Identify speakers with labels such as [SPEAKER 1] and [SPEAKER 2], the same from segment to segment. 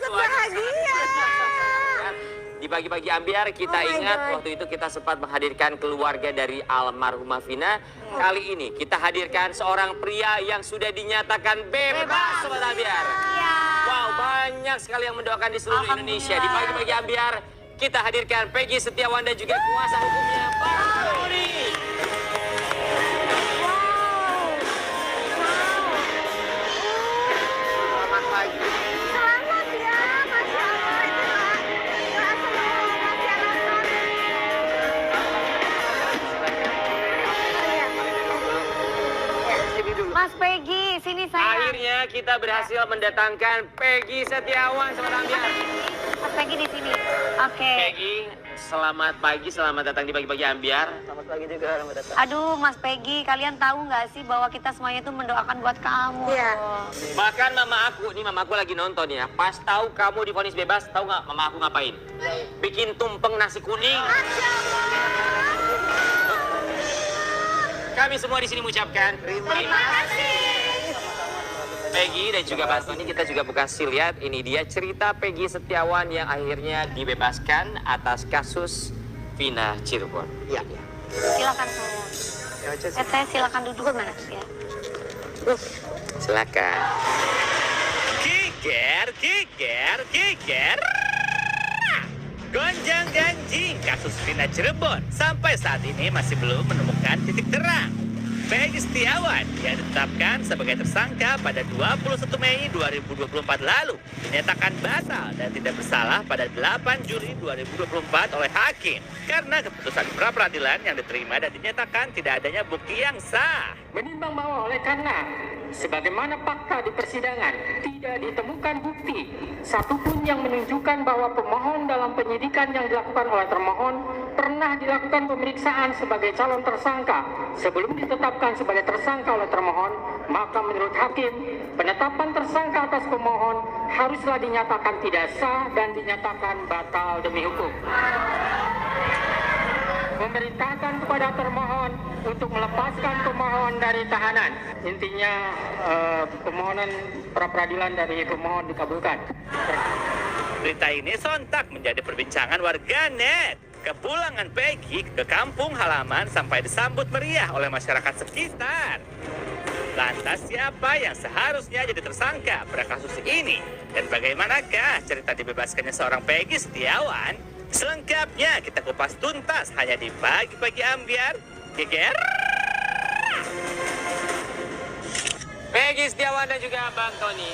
[SPEAKER 1] ikut bahagia. Di pagi-pagi ambiar kita ingat waktu itu kita sempat menghadirkan keluarga dari almarhumah Vina. Kali ini kita hadirkan seorang pria yang sudah dinyatakan bebas sobat ambiar. Wow, banyak sekali yang mendoakan di seluruh Indonesia. Di pagi-pagi ambiar kita hadirkan Peggy Setiawan dan juga kuasa hukumnya Bang Tony. Selamat pagi.
[SPEAKER 2] Selamat ya, Masya Allah. Itu doa seluruh masyarakat. Mas Peggy, sini saya.
[SPEAKER 1] Akhirnya kita berhasil mendatangkan Peggy Setiawan sobat ambiar.
[SPEAKER 2] Mas Peggy di sini. Oke.
[SPEAKER 1] Peggy, selamat pagi, selamat datang di pagi-pagi ambiar.
[SPEAKER 3] Selamat pagi juga, selamat datang.
[SPEAKER 2] Aduh, Mas Peggy, kalian tahu nggak sih bahwa kita semuanya itu mendoakan buat kamu? Iya.
[SPEAKER 1] Bahkan mama aku lagi nonton ya. Pas tahu kamu divonis bebas, tahu nggak mama aku ngapain? Bikin tumpeng nasi kuning.
[SPEAKER 2] Masya Allah.
[SPEAKER 1] Kami semua di sini mengucapkan terima kasih. Peggy dan juga Bang Tony, kita juga kasih lihat ini dia cerita Peggy Setiawan yang akhirnya dibebaskan atas kasus Vina Cirebon.
[SPEAKER 3] Iya.
[SPEAKER 2] Silakan saya. Saya silakan duduk mana ya?
[SPEAKER 1] Silakan. Kiker. Gonjang ganjing kasus Vina Cirebon sampai saat ini masih belum menemukan titik terang. Peggy Setiawan yang ditetapkan sebagai tersangka pada 21 Mei 2024 lalu dinyatakan batal dan tidak bersalah pada 8 Juli 2024 oleh hakim karena keputusan pra peradilan yang diterima dan dinyatakan tidak adanya bukti yang sah.
[SPEAKER 4] Menimbang bahwa oleh karena sebagaimana fakta di persidangan tidak ditemukan bukti satupun yang menunjukkan bahwa pemohon dalam penyidikan yang dilakukan oleh termohon pernah dilakukan pemeriksaan sebagai calon tersangka sebelum ditetapkan sebagai tersangka oleh termohon, maka menurut hakim penetapan tersangka atas pemohon haruslah dinyatakan tidak sah dan dinyatakan batal demi hukum. Memerintahkan kepada termohon untuk melepaskan pemohon dari tahanan. Intinya permohonan pra peradilan dari pemohon dikabulkan.
[SPEAKER 1] Berita ini sontak menjadi perbincangan warganet. Kepulangan Peggy ke kampung halaman sampai disambut meriah oleh masyarakat sekitar. Lantas siapa yang seharusnya jadi tersangka pada kasus ini? Dan bagaimanakah cerita dibebaskannya seorang Peggy Setiawan? Selengkapnya kita kupas tuntas hanya di pagi-pagi ambiar. Geger. Peggy Setiawan dan juga Bang Tony.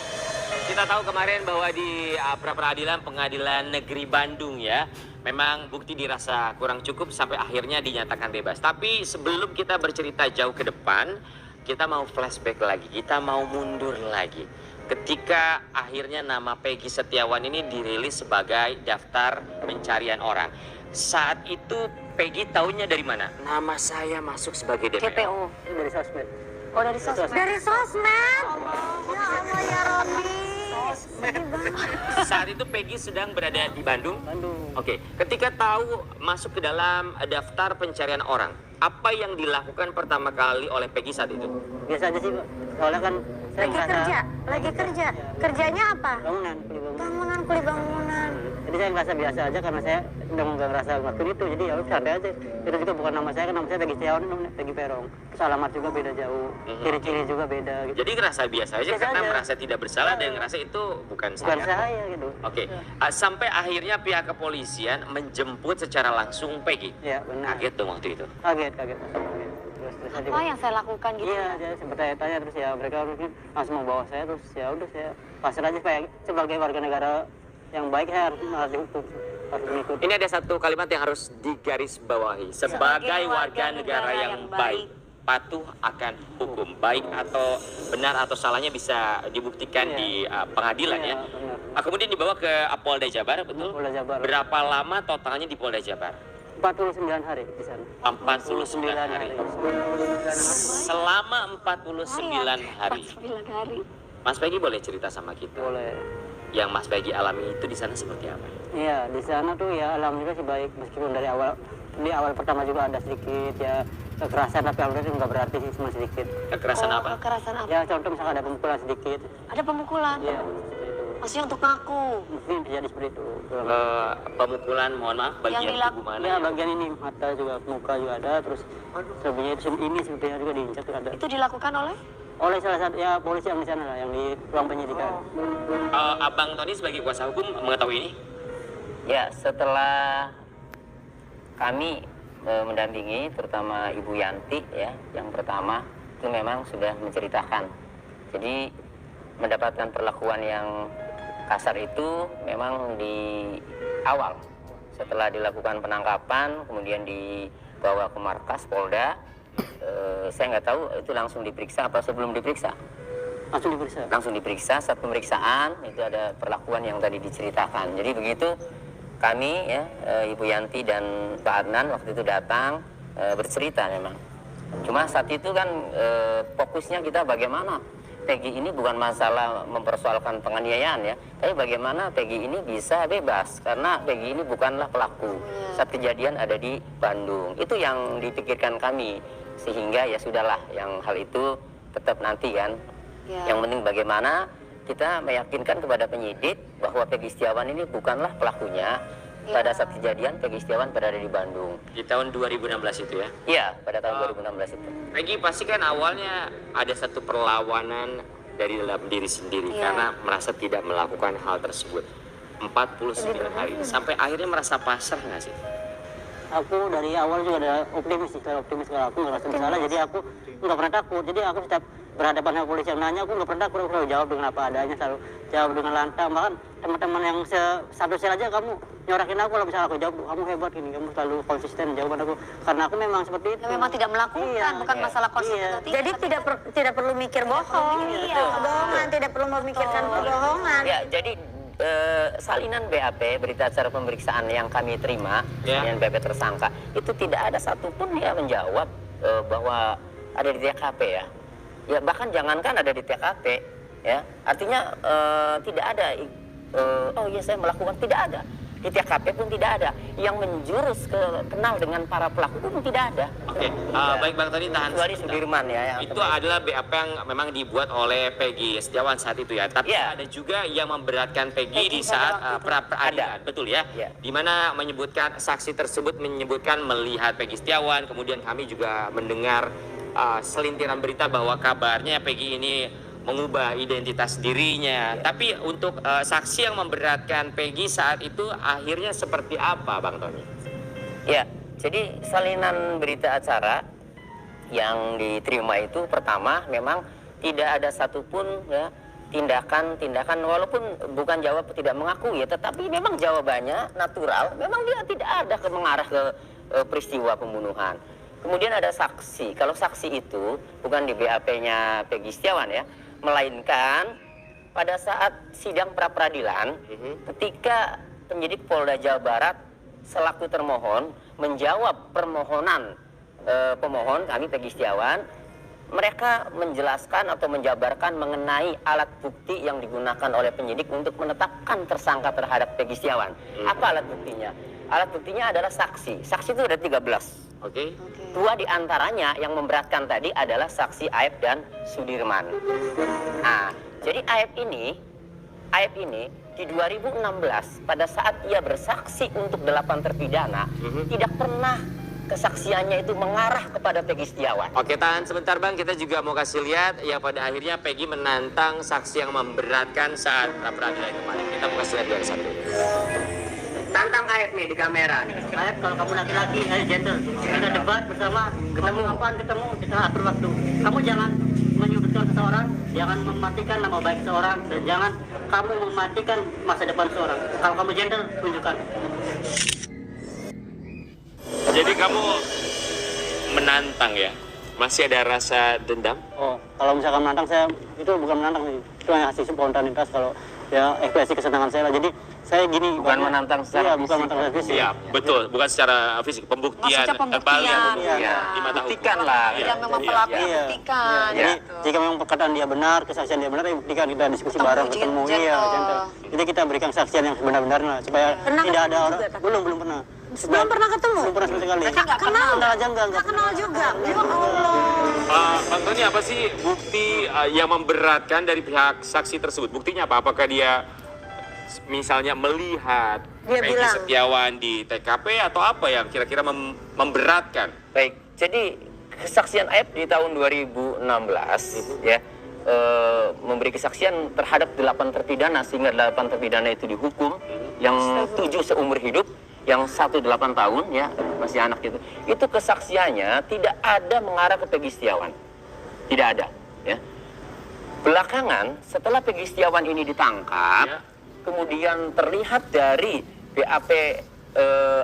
[SPEAKER 1] Kita tahu kemarin bahwa di pra-peradilan Pengadilan Negeri Bandung ya, memang bukti dirasa kurang cukup sampai akhirnya dinyatakan bebas. Tapi sebelum kita bercerita jauh ke depan, kita mau flashback lagi, kita mau mundur lagi. Ketika akhirnya nama Peggy Setiawan ini dirilis sebagai daftar pencarian orang. Saat itu Peggy tahunya dari mana? Nama saya masuk sebagai DPO.
[SPEAKER 2] DPO.
[SPEAKER 3] Dari sosmed.
[SPEAKER 2] Oh, dari sosmed. Dari sosmed. Ya Allah ya Rabbi.
[SPEAKER 1] Saat itu Peggy sedang berada di Bandung.
[SPEAKER 3] Bandung.
[SPEAKER 1] Oke, ketika tahu masuk ke dalam daftar pencarian orang, apa yang dilakukan pertama kali oleh Peggy saat itu?
[SPEAKER 3] Biasa aja sih, Pak. Soalnya kan saya
[SPEAKER 2] Lagi kerja. Kerjanya apa?
[SPEAKER 3] bangunan, kuli bangunan.
[SPEAKER 2] Kuli bangunan.
[SPEAKER 3] Jadi saya ngerasa biasa aja karena saya udah nggak ngerasa ngelakuin itu. Jadi ya udah santai aja. Itu juga bukan nama saya, kan nama saya Peggy Setiawan, namanya Peggy Perong. Terus alamat juga beda jauh, ciri-ciri juga beda gitu.
[SPEAKER 1] Jadi ngerasa biasa aja
[SPEAKER 3] Biasa
[SPEAKER 1] karena
[SPEAKER 3] aja.
[SPEAKER 1] merasa tidak bersalah dan ngerasa itu bukan
[SPEAKER 3] Bukan
[SPEAKER 1] saya.
[SPEAKER 3] saya gitu.
[SPEAKER 1] Oke, sampai akhirnya pihak kepolisian menjemput secara langsung Peggy.
[SPEAKER 3] Ya benar.
[SPEAKER 1] Kaget dong waktu itu.
[SPEAKER 3] Kaget. Kaget. Terus saya
[SPEAKER 2] Apa yang saya lakukan gitu?
[SPEAKER 3] Iya, saya sempat tanya terus ya mereka mungkin langsung mau bawa saya, terus ya udah saya pasrah aja kayak sebagai warga negara yang baik saya harus dihukum, harus mengikuti.
[SPEAKER 1] Ini ada satu kalimat yang harus digarisbawahi. Sebagai warga negara yang baik, patuh akan hukum. Baik atau benar atau salahnya bisa dibuktikan di pengadilan ya.
[SPEAKER 3] Benar.
[SPEAKER 1] Kemudian dibawa ke Polda Jabar, betul?
[SPEAKER 3] Polda Jabar.
[SPEAKER 1] Berapa lama totalnya di Polda Jabar?
[SPEAKER 3] 49 hari di sana.
[SPEAKER 1] 49 hari. Selama 49 hari.
[SPEAKER 2] 9 hari.
[SPEAKER 1] Mas Peggy boleh cerita sama kita?
[SPEAKER 3] Boleh.
[SPEAKER 1] Yang Mas Peggy alami itu di sana seperti apa?
[SPEAKER 3] Iya, di sana tuh ya alhamdulillah sih baik, meskipun dari awal pertama juga ada sedikit ya kekerasan, tapi alhamdulillah nggak berarti sih, cuma sedikit.
[SPEAKER 1] Kekerasan apa?
[SPEAKER 2] Kekerasan apa?
[SPEAKER 3] Ya contoh misalnya ada pemukulan sedikit.
[SPEAKER 2] Ada pemukulan.
[SPEAKER 3] Iya, seperti itu.
[SPEAKER 5] Maksudnya untuk ngaku.
[SPEAKER 3] Mungkin terjadi seperti itu.
[SPEAKER 1] Pemukulan, mohon maaf, bagian
[SPEAKER 5] dilaku-
[SPEAKER 1] tubuh mana?
[SPEAKER 3] Ya bagian ini mata juga, muka juga ada, terus selebihnya itu ini sepertinya juga diinjak ada.
[SPEAKER 5] Itu dilakukan
[SPEAKER 3] Oleh salah satu ya polisi yang di sana lah, yang di ruang penyidikan.
[SPEAKER 1] Abang Tony sebagai kuasa hukum mengetahui ini?
[SPEAKER 6] Ya, setelah kami mendampingi, terutama Ibu Yanti ya, yang pertama itu memang sudah menceritakan. Jadi mendapatkan perlakuan yang kasar itu memang di awal. Setelah dilakukan penangkapan, kemudian dibawa ke markas Polda. Saya nggak tahu itu langsung diperiksa apa sebelum diperiksa.
[SPEAKER 3] Langsung diperiksa.
[SPEAKER 6] Langsung diperiksa, saat pemeriksaan itu ada perlakuan yang tadi diceritakan. Jadi begitu kami ya, Ibu Yanti dan Pak Adnan waktu itu datang bercerita memang. Cuma saat itu kan fokusnya kita bagaimana Peggy ini bukan masalah mempersoalkan penganiayaan ya, tapi bagaimana Peggy ini bisa bebas karena Peggy ini bukanlah pelaku. Saat kejadian ada di Bandung. Itu yang dipikirkan kami, sehingga ya sudahlah yang hal itu tetap nanti kan. Yang penting bagaimana kita meyakinkan kepada penyidik bahwa Peggy Setiawan ini bukanlah pelakunya. Pada saat kejadian Peggy Setiawan berada di Bandung.
[SPEAKER 1] Di tahun 2016 itu ya?
[SPEAKER 6] Iya, pada tahun 2016 itu.
[SPEAKER 1] Peggy pasti kan awalnya ada satu perlawanan dari dalam diri sendiri karena merasa tidak melakukan hal tersebut. 49 hari. Sampai akhirnya merasa pasrah nggak sih?
[SPEAKER 3] Aku dari awal juga ada optimis sih, kalau optimis kalau aku ngerasa bersalah, jadi aku nggak pernah takut. Jadi aku setiap berhadapan sama polisi yang nanya, aku nggak pernah takut, aku selalu jawab dengan apa adanya, selalu jawab dengan lantang. Bahkan teman-teman yang satu sel aja kamu nyorakin aku, kalau misalnya aku jawab, kamu hebat gini, kamu selalu konsisten jawaban aku. Karena aku memang seperti itu.
[SPEAKER 5] memang tidak melakukan, bukan masalah konsisten atau tidak.
[SPEAKER 2] Jadi tidak perlu mikir bohong. Kebohongan, tidak perlu memikirkan kebohongan.
[SPEAKER 6] Ya, jadi salinan BAP, berita acara pemeriksaan yang kami terima dengan BAP tersangka, itu tidak ada satupun dia menjawab bahwa ada di TKP ya. Ya bahkan jangankan ada di TKP ya, artinya tidak ada oh iya saya melakukan, tidak ada. Di TKP pun tidak ada. Yang menjurus kenal dengan para pelaku pun tidak ada.
[SPEAKER 1] Oke, baik Bang Tony, tahan.
[SPEAKER 6] Kecuali Sudirman ya. Yang
[SPEAKER 1] Itu adalah BAP yang memang dibuat oleh Peggy Setiawan saat itu ya. Tapi ada juga yang memberatkan Peggy di saat pra-peradilan, betul ya? Di mana menyebutkan saksi tersebut menyebutkan melihat Peggy Setiawan, kemudian kami juga mendengar selintiran berita bahwa kabarnya Peggy ini mengubah identitas dirinya. Tapi untuk saksi yang memberatkan Peggy saat itu akhirnya seperti apa, Bang Tony?
[SPEAKER 6] Ya, jadi salinan berita acara yang diterima itu pertama memang tidak ada satupun ya tindakan walaupun bukan jawab tidak mengaku ya, tetapi memang jawabannya natural. Memang dia tidak ada mengarah ke peristiwa pembunuhan. Kemudian ada saksi. Kalau saksi itu bukan di BAP-nya Peggy Setiawan ya, melainkan pada saat sidang pra-peradilan ketika penyidik Polda Jawa Barat selaku termohon menjawab permohonan pemohon kami Peggy Setiawan, mereka menjelaskan atau menjabarkan mengenai alat bukti yang digunakan oleh penyidik untuk menetapkan tersangka terhadap Peggy Setiawan. Apa alat buktinya? Alat buktinya adalah saksi. Saksi itu ada 13.
[SPEAKER 1] Oke.
[SPEAKER 6] Dua di antaranya yang memberatkan tadi adalah saksi Aep dan Sudirman. Nah, jadi Aep ini di 2016 pada saat ia bersaksi untuk 8 terpidana tidak pernah kesaksiannya itu mengarah kepada Peggy Setiawan.
[SPEAKER 1] Oke, tahan sebentar Bang, kita juga mau kasih lihat yang pada akhirnya Peggy menantang saksi yang memberatkan saat pra-peradilan kemarin. Kita mau kasih lihat dari satu.
[SPEAKER 6] Tantang Aep nih di kamera.
[SPEAKER 3] Aep, kalau kamu laki-laki, ayo gentle. Kita debat bersama, ketemu apaan ketemu, kita atur waktu. Kamu jangan menyudutkan seseorang, jangan mematikan nama baik seseorang, dan jangan kamu mematikan masa depan seseorang. Kalau kamu gentle, tunjukkan.
[SPEAKER 1] Jadi kamu menantang ya? Masih ada rasa dendam?
[SPEAKER 3] Oh, kalau misalkan menantang saya, itu bukan menantang sih. Itu hanya hasil spontanitas kalau ya ekspresi kesenangan saya lah. Jadi saya gini,
[SPEAKER 6] Bukan menantang secara
[SPEAKER 3] bukan menantang secara fisik.
[SPEAKER 1] Iya, betul. Bukan secara fisik, pembuktian.
[SPEAKER 5] Maksudnya pembuktian.
[SPEAKER 1] Verbal yang
[SPEAKER 5] Iya.
[SPEAKER 1] di mata hukum.
[SPEAKER 6] Buktikan lah.
[SPEAKER 5] Tidak memang pelaku buktikan.
[SPEAKER 3] Jadi jika memang perkataan dia benar, kesaksian dia benar, ya buktikan, kita diskusi bareng, ketemu. Iya, gentle. Jadi kita berikan kesaksian yang sebenar-benarnya supaya tidak ada orang. Belum pernah.
[SPEAKER 2] Belum pernah ketemu?
[SPEAKER 3] Belum pernah sama sekali.
[SPEAKER 5] Nggak kenal.
[SPEAKER 3] Kenal aja enggak
[SPEAKER 2] Kenal juga. Ya Allah.
[SPEAKER 1] Bang Tony, apa sih bukti yang memberatkan dari pihak saksi tersebut? Buktinya apa? Apakah dia misalnya melihat
[SPEAKER 5] Dia
[SPEAKER 1] Peggy
[SPEAKER 5] bilang.
[SPEAKER 1] Setiawan di TKP atau apa yang kira-kira memberatkan?
[SPEAKER 6] Baik, jadi kesaksian Aep di tahun 2016 ya memberi kesaksian terhadap 8 terpidana sehingga 8 terpidana itu dihukum, yang 7 seumur hidup, yang 1 8 tahun ya masih anak itu. Itu kesaksiannya tidak ada mengarah ke Peggy Setiawan, tidak ada. Ya. Belakangan setelah Peggy Setiawan ini ditangkap,
[SPEAKER 1] Ya.
[SPEAKER 6] kemudian terlihat dari BAP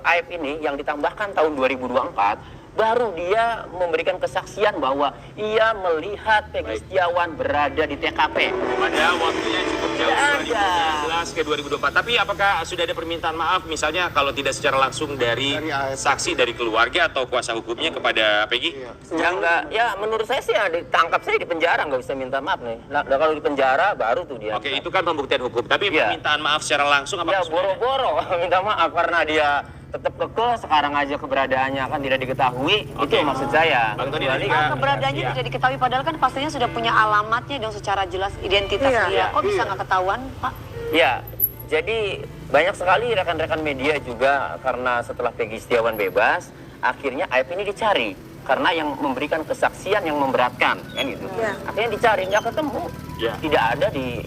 [SPEAKER 6] Aep ini yang ditambahkan tahun 2024. Baru dia memberikan kesaksian bahwa ia melihat Peggy Setiawan berada di TKP.
[SPEAKER 1] Pada waktunya cukup jauh,
[SPEAKER 6] Tidak ada.
[SPEAKER 1] 2019 ke 2024. Tapi apakah sudah ada permintaan maaf, misalnya kalau tidak secara langsung dari saksi, dari keluarga atau kuasa hukumnya kepada Peggy?
[SPEAKER 6] Ya enggak, ya menurut saya sih ya ditangkap saya di penjara, nggak bisa minta maaf nih. Nah, kalau di penjara baru tuh dia.
[SPEAKER 1] Oke, itu kan pembuktian hukum. Tapi
[SPEAKER 6] Iya.
[SPEAKER 1] permintaan maaf secara langsung
[SPEAKER 6] Ya
[SPEAKER 1] apakah sudah ada?
[SPEAKER 6] boro-boro minta maaf karena dia tetap kekeh, sekarang aja keberadaannya kan tidak diketahui.
[SPEAKER 1] Oke.
[SPEAKER 6] Itu maksud saya.
[SPEAKER 1] Bang Tony
[SPEAKER 6] Kecuali-
[SPEAKER 1] juga-
[SPEAKER 5] Keberadaannya
[SPEAKER 1] Iya.
[SPEAKER 5] tidak diketahui padahal kan pastinya sudah punya alamatnya dong secara jelas identitas dia. Kok bisa nggak ketahuan, Pak?
[SPEAKER 6] Ya, jadi banyak sekali rekan-rekan media juga karena setelah Peggy Setiawan bebas, akhirnya Aep ini dicari karena yang memberikan kesaksian yang memberatkan, kan gitu. Akhirnya dicari, nggak ketemu,
[SPEAKER 1] Ya.
[SPEAKER 6] tidak ada di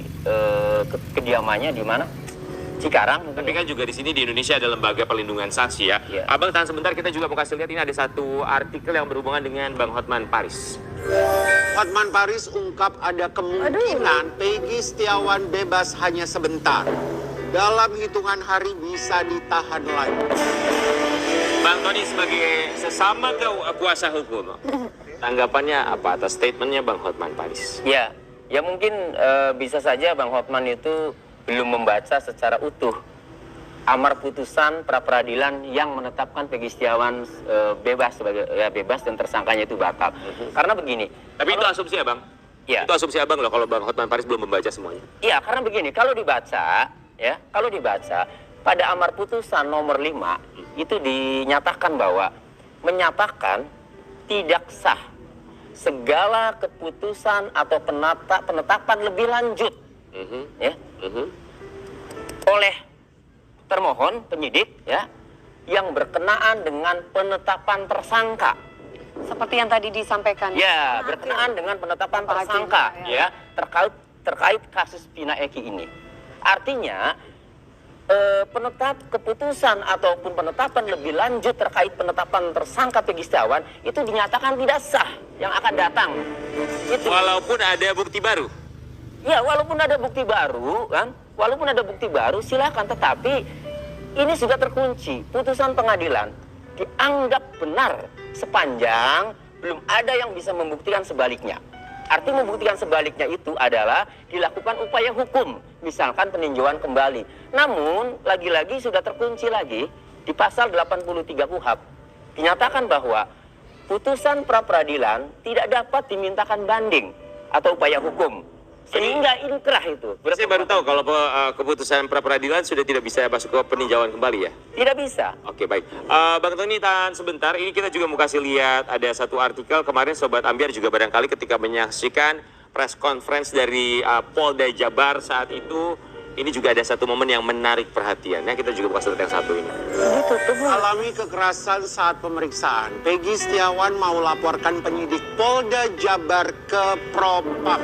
[SPEAKER 6] kediamannya di mana Cikarang. gitu
[SPEAKER 1] Tapi
[SPEAKER 6] ya.
[SPEAKER 1] kan juga di sini di Indonesia ada lembaga perlindungan saksi ya.
[SPEAKER 6] Iya.
[SPEAKER 1] Abang tahan sebentar, kita juga mau kasih lihat ini ada satu artikel yang berhubungan dengan Bang Hotman Paris.
[SPEAKER 7] Hotman Paris ungkap ada kemungkinan Peggy Setiawan bebas hanya sebentar. Dalam hitungan hari bisa ditahan lagi.
[SPEAKER 1] Bang Tony sebagai sesama kuasa hukum, tanggapannya apa atas statementnya Bang Hotman Paris?
[SPEAKER 6] Ya, ya mungkin bisa saja Bang Hotman itu belum membaca secara utuh amar putusan pra-peradilan yang menetapkan Peggy Setiawan bebas sebagai bebas dan tersangkanya itu batal. Karena begini.
[SPEAKER 1] Tapi itu asumsi ya Bang?
[SPEAKER 6] Ya.
[SPEAKER 1] Itu asumsi abang loh kalau Bang Hotman Paris belum membaca semuanya.
[SPEAKER 6] Iya, karena begini, kalau dibaca pada amar putusan nomor 5 itu dinyatakan bahwa menyatakan tidak sah segala keputusan atau penetapan lebih lanjut ya oleh termohon penyidik ya yang berkenaan dengan penetapan tersangka.
[SPEAKER 5] Seperti yang tadi disampaikan.
[SPEAKER 6] Ya, berkenaan dengan penetapan
[SPEAKER 5] Pak Hakim,
[SPEAKER 6] tersangka
[SPEAKER 5] ya.
[SPEAKER 6] ya terkait kasus Pina Eki ini. Artinya keputusan ataupun penetapan lebih lanjut terkait penetapan tersangka Peggy Setiawan itu dinyatakan tidak sah yang akan datang. Itu.
[SPEAKER 1] Walaupun ada bukti baru.
[SPEAKER 6] Ya, walaupun ada bukti baru kan, silakan, tetapi ini sudah terkunci. Putusan pengadilan dianggap benar sepanjang belum ada yang bisa membuktikan sebaliknya. Arti membuktikan sebaliknya itu adalah dilakukan upaya hukum, misalkan peninjauan kembali. Namun, lagi-lagi sudah terkunci lagi di pasal 83 KUHP. Dinyatakan bahwa putusan pra-peradilan tidak dapat dimintakan banding atau upaya hukum. Sehingga inkrah itu.
[SPEAKER 1] Saya baru tahu kalau keputusan pra-peradilan sudah tidak bisa masuk ke peninjauan kembali ya?
[SPEAKER 6] Tidak bisa.
[SPEAKER 1] Oke, baik. Bang Tony, tahan sebentar. Ini kita juga mau kasih lihat ada satu artikel kemarin Sobat Ambiar juga barangkali ketika menyaksikan press conference dari Polda Jabar saat itu. Ini juga ada satu momen yang menarik perhatian. Ya, kita juga mau kasih lihat yang satu ini.
[SPEAKER 7] Alami kekerasan saat pemeriksaan. Peggy Setiawan mau laporkan penyidik Polda Jabar ke Propam.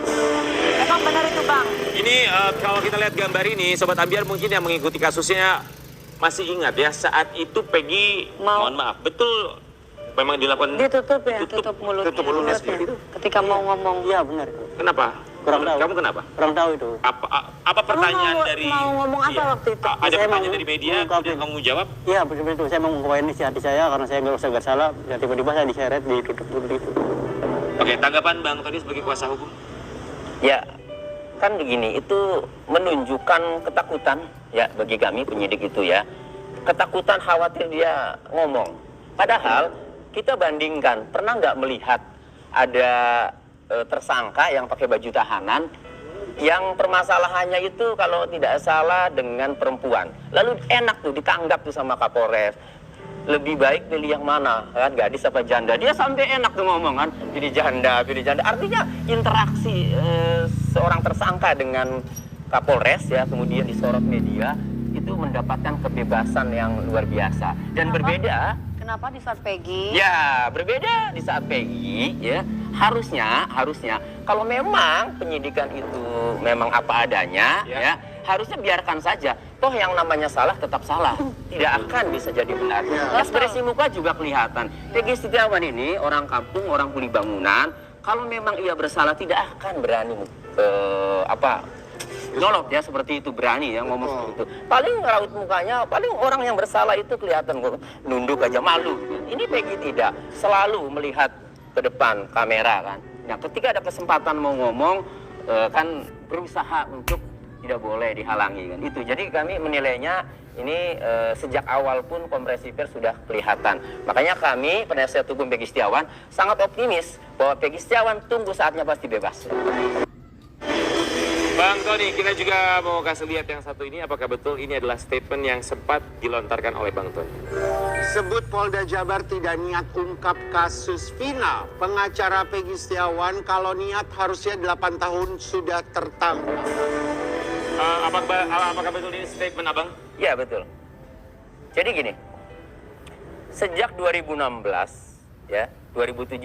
[SPEAKER 5] Emang benar itu, Bang?
[SPEAKER 1] Ini kalau kita lihat gambar ini, Sobat Ambiar mungkin yang mengikuti kasusnya masih ingat ya, saat itu Peggy, mohon maaf, betul memang dilakukan
[SPEAKER 5] Ditutup ya, tutup mulutnya.
[SPEAKER 7] Tutup mulutnya seperti itu.
[SPEAKER 5] Ketika mau ngomong.
[SPEAKER 3] Iya benar itu.
[SPEAKER 1] Kenapa?
[SPEAKER 3] Kurang tahu.
[SPEAKER 1] Kamu kenapa?
[SPEAKER 3] Kurang tahu itu.
[SPEAKER 1] Apa pertanyaan
[SPEAKER 5] mau-
[SPEAKER 1] dari
[SPEAKER 5] mau ngomong apa waktu itu?
[SPEAKER 1] Ada
[SPEAKER 3] Saya
[SPEAKER 1] pertanyaan
[SPEAKER 3] mau
[SPEAKER 1] dari media,
[SPEAKER 3] mengungkapin.
[SPEAKER 1] kemudian kamu jawab.
[SPEAKER 3] Iya betul itu. Saya mau mengungkapkan ini hati saya karena saya nggak salah. Ya, tiba-tiba saya diseret ditutup itu.
[SPEAKER 1] Oke, tanggapan Bang Tony sebagai kuasa hukum.
[SPEAKER 6] Ya, kan begini, itu menunjukkan ketakutan ya bagi kami penyidik itu ya. Ketakutan, khawatir dia ngomong. Padahal kita bandingkan, pernah nggak melihat ada tersangka yang pakai baju tahanan yang permasalahannya itu kalau tidak salah dengan perempuan. Lalu enak tuh ditanggap tuh sama Kapolres. Lebih baik pilih yang mana, kan, gadis apa janda. Dia sampai enak tuh ngomong kan, pilih janda, pilih janda. Artinya interaksi seorang tersangka dengan Kapolres ya, kemudian disorot media, itu mendapatkan kebebasan yang luar biasa. Dan berbeda.
[SPEAKER 5] Kenapa di saat Peggy?
[SPEAKER 6] Ya, berbeda di saat Peggy ya. Harusnya kalau memang penyidikan itu memang apa adanya ya, harusnya biarkan saja. Toh yang namanya salah tetap salah. Tidak akan bisa jadi benar. Ekspresi muka juga kelihatan. Peggy Setiawan ini orang kampung, orang kuli bangunan. Kalau memang ia bersalah tidak akan berani nyolot ya seperti itu, berani ya ngomong seperti itu. Paling raut mukanya, paling orang yang bersalah itu kelihatan nunduk aja, malu. Ini Peggy tidak, selalu melihat ke depan kamera kan. Nah, ketika ada kesempatan mau ngomong kan berusaha untuk tidak boleh dihalangi kan. Itu. Jadi kami menilainya ini sejak awal pun konferensi pers sudah kelihatan. Makanya kami penasihat hukum Peggy Setiawan sangat optimis bahwa Peggy Setiawan tunggu saatnya pasti bebas.
[SPEAKER 1] Bang Tony, kita juga mau kasih lihat yang satu ini. Apakah betul ini adalah statement yang sempat dilontarkan oleh Bang Tony?
[SPEAKER 7] Sebut Polda Jabar tidak niat ungkap kasus Vina. Pengacara Peggy Setiawan kalau niat harusnya 8 tahun sudah tertangkap.
[SPEAKER 1] Apakah betul ini statement Abang?
[SPEAKER 6] Ya betul. Jadi gini, sejak 2016 ya 2017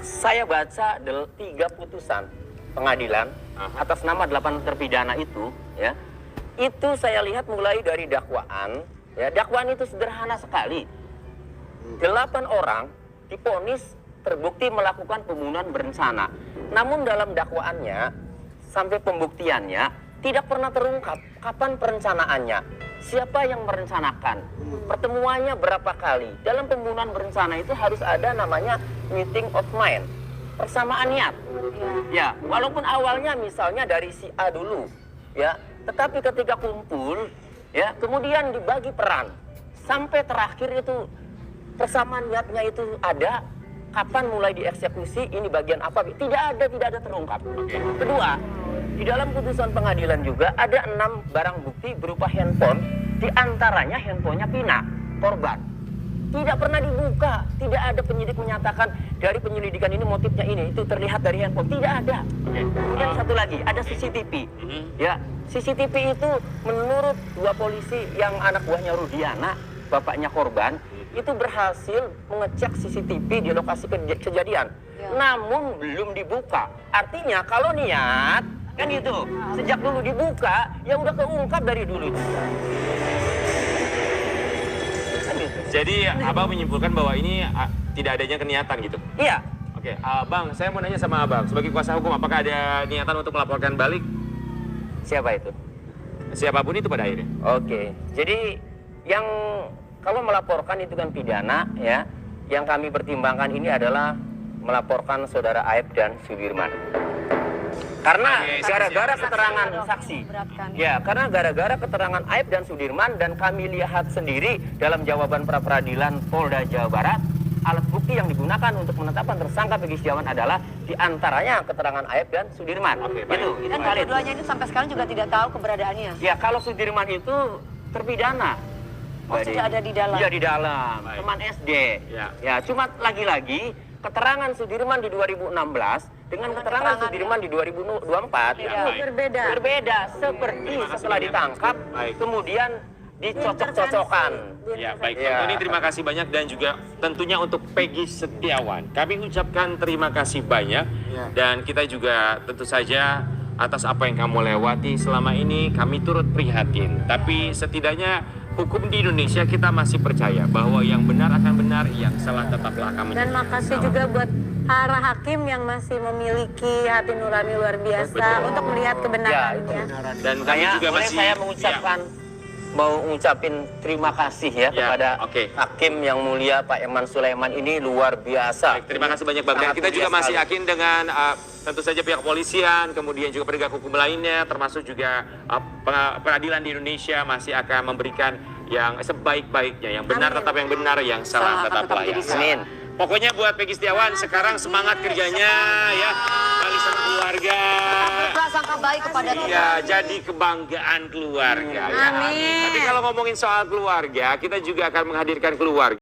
[SPEAKER 6] saya baca 3 putusan pengadilan atas nama 8 terpidana itu ya, itu saya lihat mulai dari dakwaan ya, dakwaan itu sederhana sekali. 8 orang divonis terbukti melakukan pembunuhan berencana, namun dalam dakwaannya sampai pembuktiannya tidak pernah terungkap kapan perencanaannya, siapa yang merencanakan, pertemuannya berapa kali. Dalam pembunuhan berencana itu harus ada namanya meeting of mind, persamaan niat. Ya, walaupun awalnya misalnya dari si A dulu, ya, tetapi ketika kumpul, ya, kemudian dibagi peran, sampai terakhir itu persamaan niatnya itu ada. Kapan mulai dieksekusi, ini bagian apa? Tidak ada terungkap. Kedua, di dalam putusan pengadilan juga ada 6 barang bukti berupa handphone, diantaranya handphonenya Vina, korban. Tidak pernah dibuka, tidak ada penyidik menyatakan dari penyelidikan ini motifnya ini, itu terlihat dari handphone, tidak ada. Kemudian satu lagi, ada CCTV. Ya, CCTV itu menurut 2 polisi yang anak buahnya Rudiana, bapaknya korban, itu berhasil mengecek CCTV di lokasi kejadian. Namun belum dibuka. Artinya kalau niat, kan itu, sejak dulu dibuka, ya udah keungkap dari dulu.
[SPEAKER 1] Jadi Abang menyimpulkan bahwa ini tidak adanya keniatan gitu?
[SPEAKER 6] Iya.
[SPEAKER 1] Oke, Bang, saya mau nanya sama Abang, sebagai kuasa hukum, apakah ada niatan untuk melaporkan balik?
[SPEAKER 6] Siapa itu?
[SPEAKER 1] Siapapun itu pada akhirnya.
[SPEAKER 6] Oke, jadi yang kalau melaporkan itu kan pidana ya, yang kami pertimbangkan ini adalah melaporkan saudara Aib dan Sudirman. Karena gara-gara keterangan saksi. Ya, karena gara-gara keterangan Aib dan Sudirman, dan kami lihat sendiri dalam jawaban pra-peradilan Polda Jawa Barat, alat bukti yang digunakan untuk menetapkan tersangka Peggy Setiawan adalah diantaranya keterangan Aib dan Sudirman. Itu
[SPEAKER 5] Dan
[SPEAKER 6] valid.
[SPEAKER 5] keduanya ini sampai sekarang juga tidak tahu keberadaannya.
[SPEAKER 6] Ya, kalau Sudirman itu terpidana.
[SPEAKER 5] Oh, sudah ada di dalam.
[SPEAKER 6] Iya, di dalam. Teman SD. Ya, cuma lagi-lagi keterangan Sudirman di 2016 dengan keterangan Sudirman di 2024 berbeda. Seperti setelah ditangkap kemudian dicocok-cocokkan.
[SPEAKER 1] Ya, baik. Bang Tony, terima kasih banyak, dan juga tentunya untuk Peggy Setiawan kami ucapkan terima kasih banyak, dan kita juga tentu saja atas apa yang kamu lewati selama ini kami turut prihatin. Tapi setidaknya hukum di Indonesia kita masih percaya bahwa yang benar akan benar, yang salah tetaplah akan menjadi
[SPEAKER 2] Dan makasih juga buat para hakim yang masih memiliki hati nurani luar biasa untuk melihat kebenarannya.
[SPEAKER 1] Dan kami juga masih
[SPEAKER 6] saya mengucapkan mau ngucapin terima kasih ya kepada hakim yang mulia Pak Eman Sulaiman, ini luar biasa.
[SPEAKER 1] Baik, terima kasih banyak Bang. Dan kita juga masih yakin dengan tentu saja pihak kepolisian, kemudian juga penegak hukum lainnya, termasuk juga peradilan di Indonesia masih akan memberikan yang sebaik-baiknya, yang benar tetap yang benar, yang salah tetaplah yang salah. Pokoknya buat Peggy Setiawan sekarang semangat kerjanya ya, kali sama keluarga.
[SPEAKER 5] Prasangka baik kepada kita.
[SPEAKER 1] Ya, jadi kebanggaan keluarga. Ya.
[SPEAKER 2] Amin.
[SPEAKER 1] Tapi kalau ngomongin soal keluarga, kita juga akan menghadirkan keluarga.